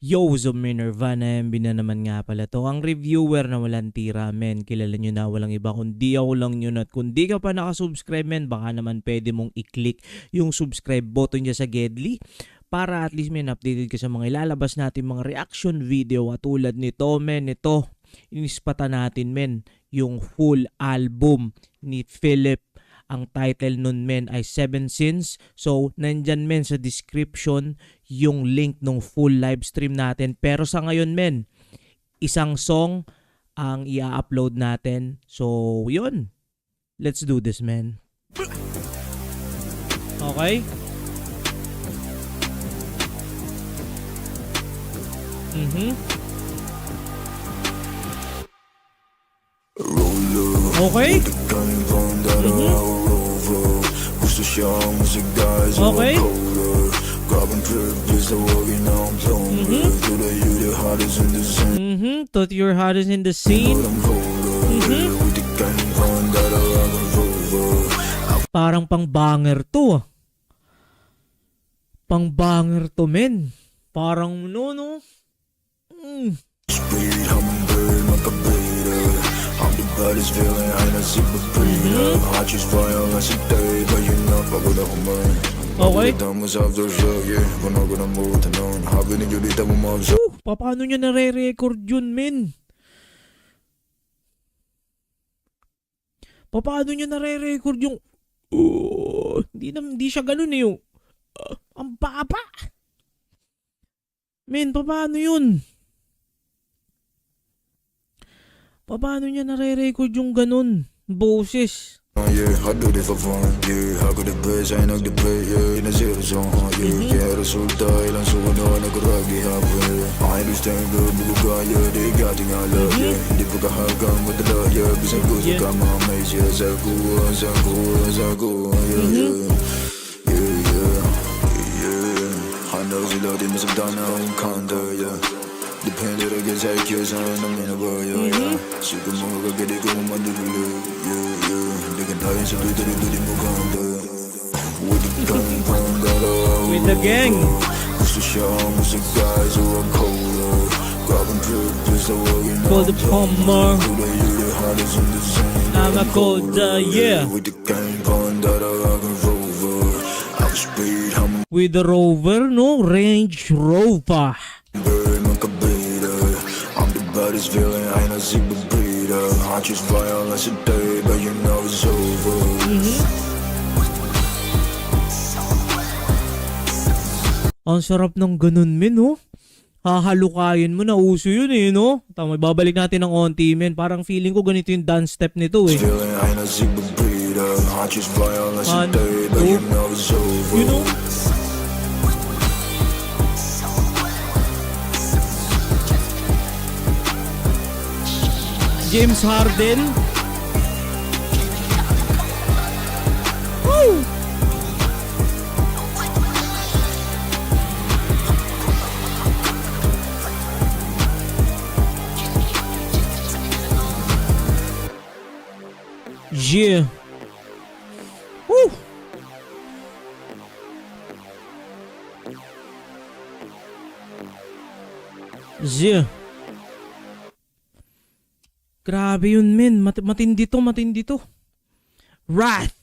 Yo, Zoom Nirvana, MB na naman nga pala to. Ang reviewer na walang tira, men. Kilala nyo na, walang iba kundi ako lang yun. At kung di ka pa nakasubscribe, men, baka naman pwede mong i-click yung subscribe button dyan sa Gedli para at least, men, updated ka sa mga ilalabas natin mga reaction video. At tulad nito, men, ito, inispata natin, men, yung full album ni Philip. Ang title nun, men, ay 7 Sins. So, nandyan, men, sa description yung link ng full live stream natin. Pero sa ngayon, men, isang song ang i-upload natin. So, yun. Let's do this, men. Okay? Okay? Gusto siya ang musik dahil sa Okay? Grabbing trip, please the walking now I'm blown To the you, the hottest in the scene Thought you're hottest in the scene. But I'm colder With the kind of fun that I rock and roll Parang pang-banger to, ah. Pang-banger to, men. Parang, no. Speed, hummingbird, magkabida I'm the baddest feeling, I na si Babrina I choose violence today, but you know, pagod ako man Okay? Damos after show, yeah Kuno ko na mo tanong Habi ni Julita mo mabsa Paano niya nare-record yun, men? Paano niya nare-record yung hindi siya ganun eh, yung ang baba. Men, paano yun? Paano niya nare-record yung ganun? Boses. Yeah, I do this for fun, yeah Ako the best, ay nag-debate, yeah In a zero zone, yeah Kaya resulta, ilang suno, nag-ragi hapon, yeah I understand, girl, bugugaya, di gati nga love, yeah Hindi pagkahagang madala, yeah Bisang gusto ka mga maze, yeah Sa kuha, yeah Handa sila, di masagdan na ang kanda, yeah Depende rin ka sa ikyo, saan ang minabaya, yeah Sigo mo kagadi ko madulula, yeah Hindi ka tayo sa Twitter, hindi mo ganda With the gang, With the gang. Gusto siya ang musik guys, so I'm colder Grabbing trip, please the walking Call the plumber. Today you're the hottest in the scene I'm a colder, yeah. With the gang, that I rock and rover I'm speed, I'm With the Rover, no? Range Rover. bird, magkabida I'm the baddest feeling, I na si Babrina I choose violence today, but you know it's over Ang sarap ng ganun, men, no? Hahalukayin mo na, uso yun eh, no? Tama, babalik natin ng onti, men. Parang feeling ko ganito yung dance step nito, eh. Feeling, I na si Babrina I choose violence One, today, but you know it's over You know? James Harden. Woo! Yeah. Woo! Yeah. Grabe yun, men. Matindi to. Wrath.